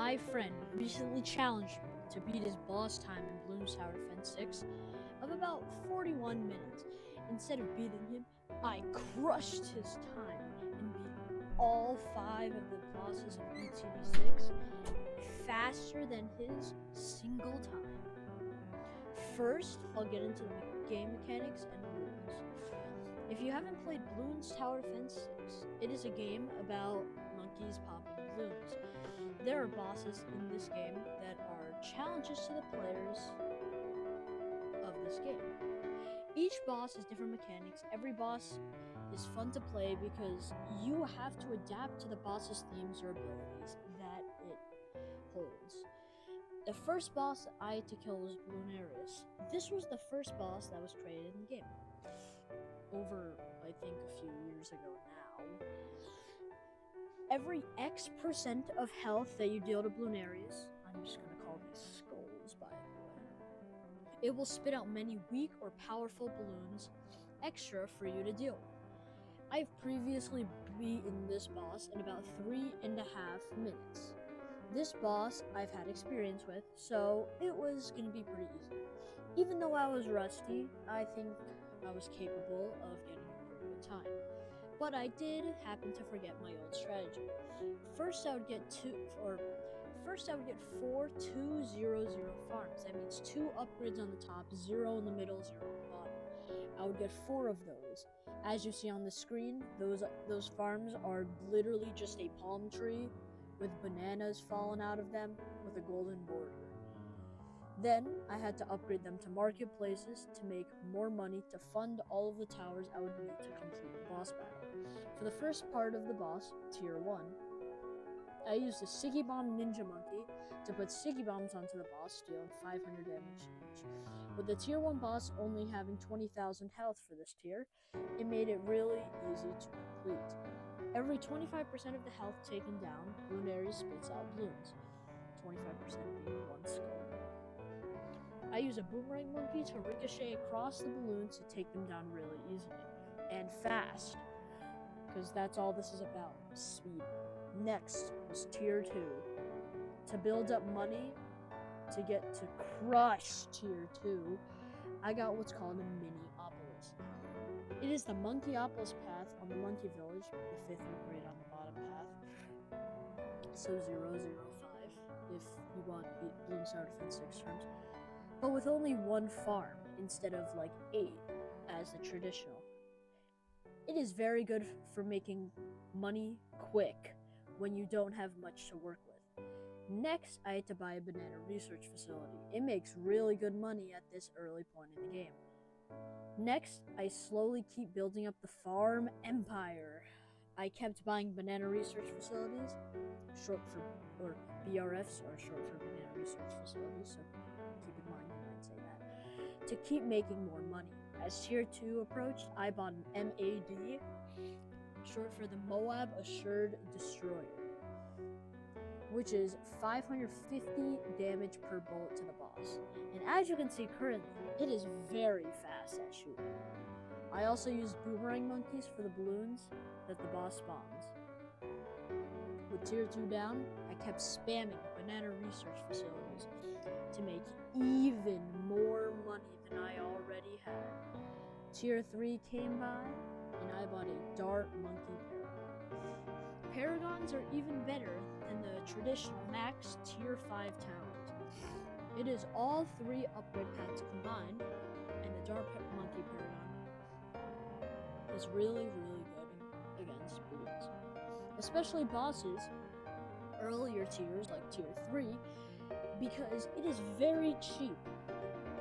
My friend recently challenged me to beat his boss time in Bloons Tower Defense 6 of about 41 minutes. Instead of beating him, I crushed his time and beat all 5 of the bosses of BTV6 faster than his single time. First, I'll get into the game mechanics and rules. If you haven't played Bloons Tower Defense 6, it is a game about monkeys popping balloons. There are bosses in this game that are challenges to the players of this game. Each boss has different mechanics. Every boss is fun to play because you have to adapt to the boss's themes or abilities that it holds. The first boss that I had to kill was Bloonarius. This was the first boss that was created in the game. Over, I think, a few years ago now. Every X% of health that you deal to Bloonarius, I'm just going to call these skulls, by the way, it will spit out many weak or powerful balloons extra for you to deal with. I've previously beaten this boss in about 3.5 minutes. This boss I've had experience with, so it was going to be pretty easy. Even though I was rusty, I think I was capable of getting a pretty good time. But I did happen to forget my old strategy. First I would get 4 2-0-0 farms. That means 2 upgrades on the top, 0 in the middle, 0 on the bottom. I would get 4 of those. As you see on the screen, those farms are literally just a palm tree with bananas falling out of them with a golden border. Then I had to upgrade them to marketplaces to make more money to fund all of the towers I would need to complete the boss battle. For the first part of the boss, Tier 1, I used a Siggy Bomb Ninja Monkey to put Siggy Bombs onto the boss, dealing 500 damage each. With the Tier 1 boss only having 20,000 health for this tier, it made it really easy to complete. Every 25% of the health taken down, Bloonarius spits out balloons, 25% being 1 skull. I use a Boomerang Monkey to ricochet across the balloons to take them down really easily and fast, because that's all this is about, speed. Next was Tier 2. To build up money to get to crush Tier 2, I got what's called a Mini-opolis. It is the Monkeyopolis path on the Monkey Village, the 5th upgrade on the bottom path. So 005 if you want Bloons Tower Defense 6 terms. But with only 1 farm instead of like 8 as the traditional. It is very good for making money quick when you don't have much to work with. Next, I had to buy a banana research facility. It makes really good money at this early point in the game. Next, I slowly keep building up the farm empire. I kept buying banana research facilities, or BRFs are short for banana research facilities, so keep in mind you might say that, to keep making more money. As Tier 2 approached, I bought an MAD, short for the Moab Assured Destroyer, which is 550 damage per bullet to the boss. And as you can see currently, it is very fast at shooting. I also used Boomerang Monkeys for the balloons that the boss spawns. With Tier 2 down, I kept spamming banana research facilities to make even more money than I already had. Tier 3 came by, and I bought a Dart Monkey Paragon. Paragons are even better than the traditional max Tier 5 towers. It is all 3 upgrade paths combined, and the Dart Monkey Paragon is really, really good against balloons. Especially bosses, earlier tiers like Tier 3, because it is very cheap.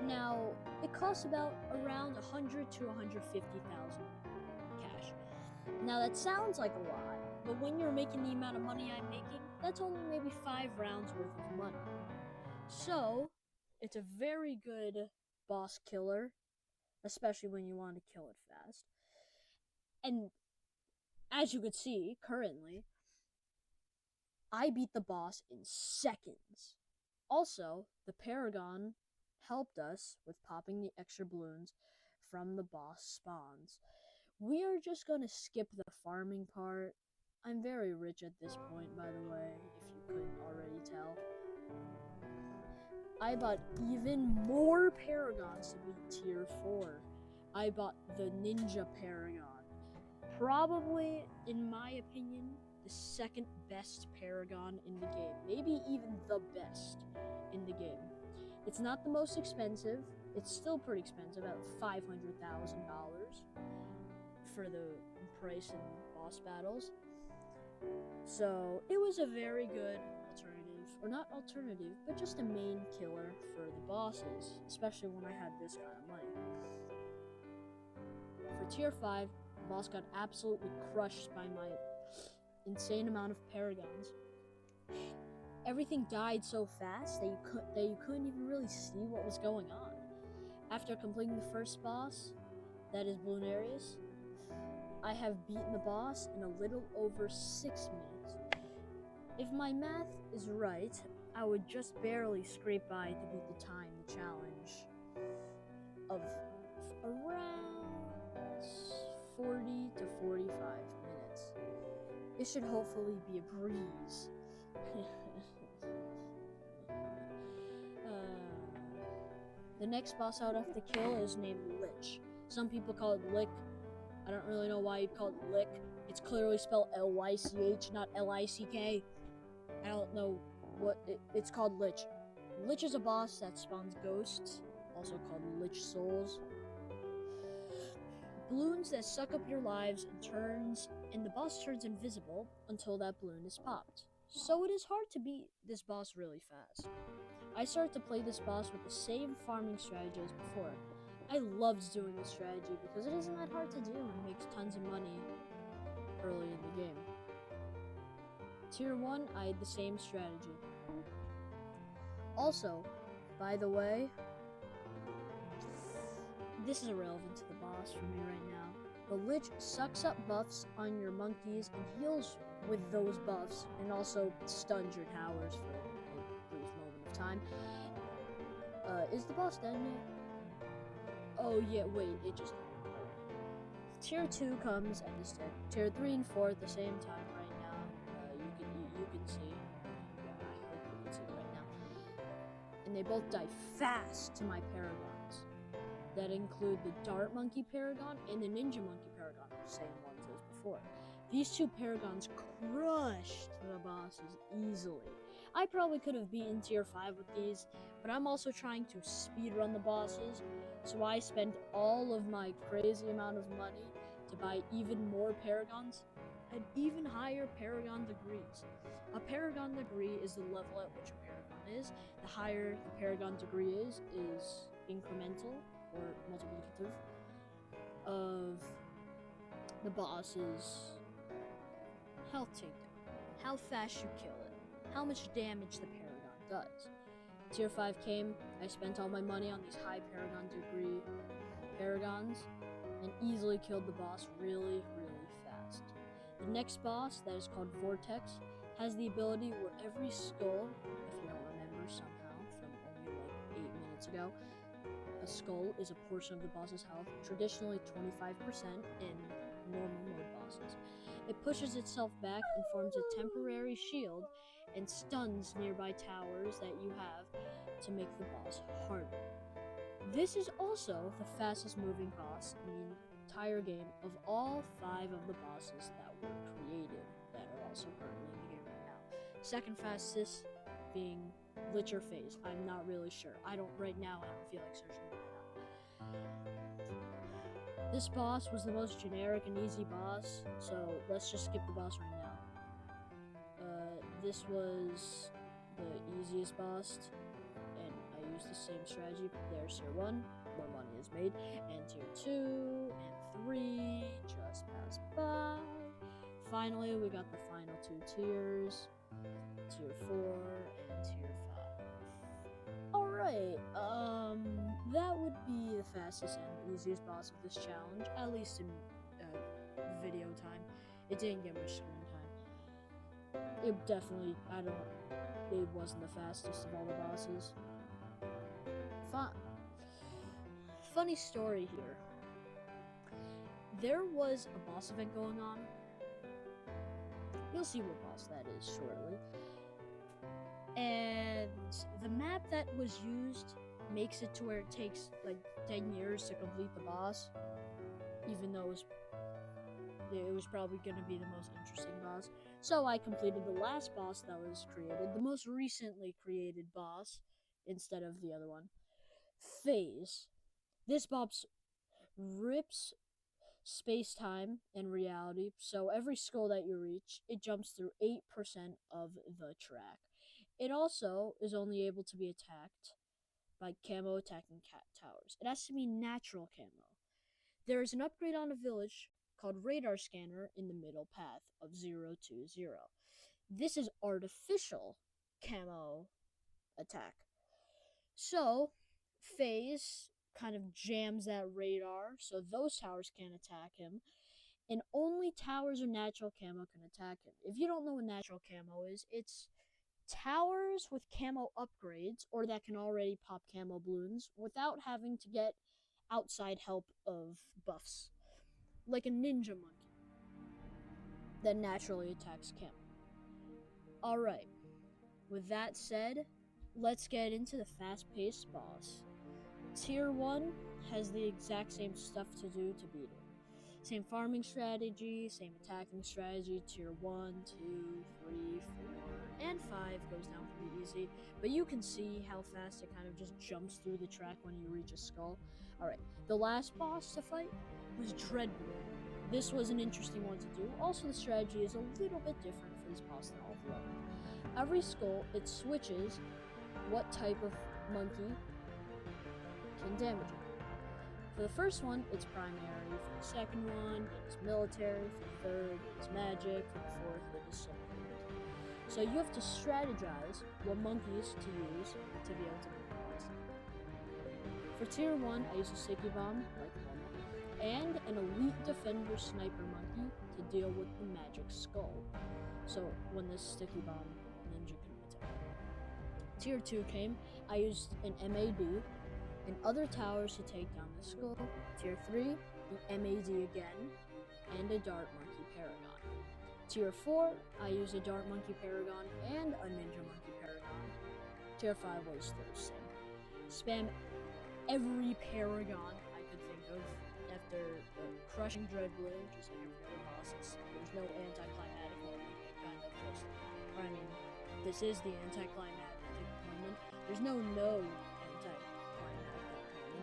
Now, it costs about around 100 to 150,000 cash. Now that sounds like a lot, but when you're making the amount of money I'm making, that's only maybe 5 rounds worth of money. So, it's a very good boss killer, especially when you want to kill it fast. And as you could see, currently, I beat the boss in seconds. Also, the Paragon helped us with popping the extra balloons from the boss spawns. We are just going to skip the farming part. I'm very rich at this point, by the way, if you couldn't already tell. I bought even more Paragons to beat tier 4. I bought the Ninja Paragon. Probably, in my opinion, the second best Paragon in the game. Maybe even the best in the game. It's not the most expensive. It's still pretty expensive at $500,000 for the price in boss battles. So it was a very good alternative, or not alternative, but just a main killer for the bosses, especially when I had this kind of money. For tier 5, the boss got absolutely crushed by my insane amount of Paragons. Everything died so fast that you couldn't even really see what was going on. After completing the first boss, that is Bloonarius, I have beaten the boss in a little over 6 minutes. If my math is right, I would just barely scrape by to beat the time challenge of around 40 to 45 minutes. It should hopefully be a breeze. The next boss I would have to kill is named Lich. Some people call it Lick. I don't really know why you'd call it Lick. It's clearly spelled L-Y-C-H, not L-I-C-K. I don't know what it's called. Lich. Lich is a boss that spawns ghosts, also called Lich Souls. Balloons that suck up your lives and the boss turns invisible until that balloon is popped. So it is hard to beat this boss really fast. I started to play this boss with the same farming strategy as before. I loved doing this strategy because it isn't that hard to do and makes tons of money early in the game. Tier 1, I had the same strategy. Also, by the way, this is irrelevant to the boss for me right now. The Lich sucks up buffs on your monkeys and heals with those buffs, and also stuns your towers for a brief moment of time. Is the boss done yet? Oh yeah, wait, it just... Tier 2 comes and is dead. Tier 3 and 4 at the same time right now. You can see. Yeah, I hope you can see right now. And they both die fast to my Paragons. That include the Dart Monkey Paragon and the Ninja Monkey Paragon, the same ones as before. These two Paragons crushed the bosses easily. I probably could have beaten tier 5 with these, but I'm also trying to speedrun the bosses, so I spent all of my crazy amount of money to buy even more Paragons and even higher Paragon degrees. A Paragon degree is the level at which a Paragon is. The higher the Paragon degree is incremental or multiplicative of the boss's health takedown, how fast you kill it, how much damage the Paragon does. Tier 5 came, I spent all my money on these high Paragon degree Paragons, and easily killed the boss really, really fast. The next boss, that is called Vortex, has the ability where every skull, if you don't remember somehow from only like 8 minutes ago, a skull is a portion of the boss's health, traditionally 25% in normal mode bosses. It pushes itself back and forms a temporary shield and stuns nearby towers that you have to make the boss harder. This is also the fastest moving boss in the entire game of all 5 of the bosses that were created that are also currently in the game right now. Second fastest being Lich or Phase. I'm not really sure. I don't feel like searching it out. This boss was the most generic and easy boss, so let's just skip the boss right now. This was the easiest boss, and I used the same strategy. There's tier 1, more money is made, and tier 2 and 3 just passed by. Finally, we got the final 2 tiers, tier 4 and tier 5. Alright, that would be the fastest and easiest boss of this challenge, at least in video time. It didn't get much screen time. It definitely, it wasn't the fastest of all the bosses. Funny story here. There was a boss event going on. You'll see what boss that is shortly. And the map that was used makes it to where it takes like 10 years to complete the boss, even though it was probably going to be the most interesting boss. So I completed the last boss that was created, the most recently created boss, instead of the other one. Phase. This boss rips space-time and reality, so every skull that you reach, it jumps through 8% of the track. It also is only able to be attacked by camo attacking cat towers. It has to be natural camo. There is an upgrade on a village called Radar Scanner in the middle path of 020. This is artificial camo attack. So, Phase kind of jams that radar, so those towers can't attack him, and only towers or natural camo can attack him. If you don't know what natural camo is, it's towers with camo upgrades, or that can already pop camo balloons, without having to get outside help of buffs. Like a ninja monkey that naturally attacks camo. Alright, with that said, let's get into the fast-paced boss. Tier 1 has the exact same stuff to do to beat it. Same farming strategy, same attacking strategy. Tier 1, 2, 3, 4, and 5 goes down pretty easy. But you can see how fast it kind of just jumps through the track when you reach a skull. Alright, the last boss to fight was Dreadblue. This was an interesting one to do. Also, the strategy is a little bit different for this boss than all of the other. Every skull, it switches what type of monkey can damage it. For the first one, it's primary. For the second one, it's military. For the third, it's magic. For the fourth, it is support. So you have to strategize what monkeys to use to be able to beat the boss. For tier 1, I use a sticky bomb, like normal, and an elite defender sniper monkey to deal with the magic skull. So when this sticky bomb ninja can attack. Tier 2 came, I used an MAD and other towers to take down the skull. Tier 3, the MAD again, and a Dart Monkey Paragon. Tier 4, I use a Dart Monkey Paragon and a Ninja Monkey Paragon. Tier 5 was Thursday. Spam every Paragon I could think of after crushing Dreadblue, just like every other boss. There's no anticlimactic moment. It kind of just, I mean, this is the anticlimactic moment. There's no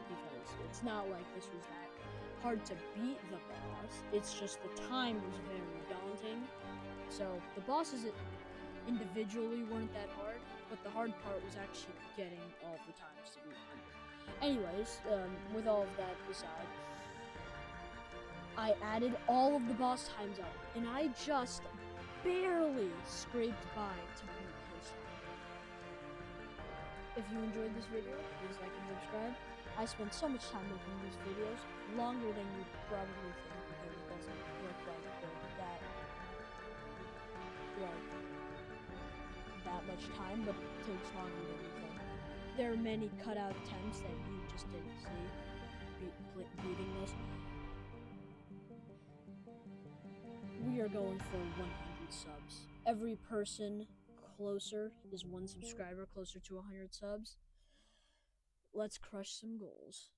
because it's not like this was that hard to beat the boss. It's just the time was very daunting. So the bosses individually weren't that hard, but the hard part was actually getting all the times to beat under. Anyways, with all of that aside, I added all of the boss times up, and I just barely scraped by to beat his time. If you enjoyed this video, please like and subscribe. I spent so much time making these videos, longer than you probably think, because it doesn't look like that much time, but it takes longer than you think. There are many cutout attempts that you just didn't see beating this. We are going for 100 subs. Every person closer is one subscriber closer to 100 subs. Let's crush some goals.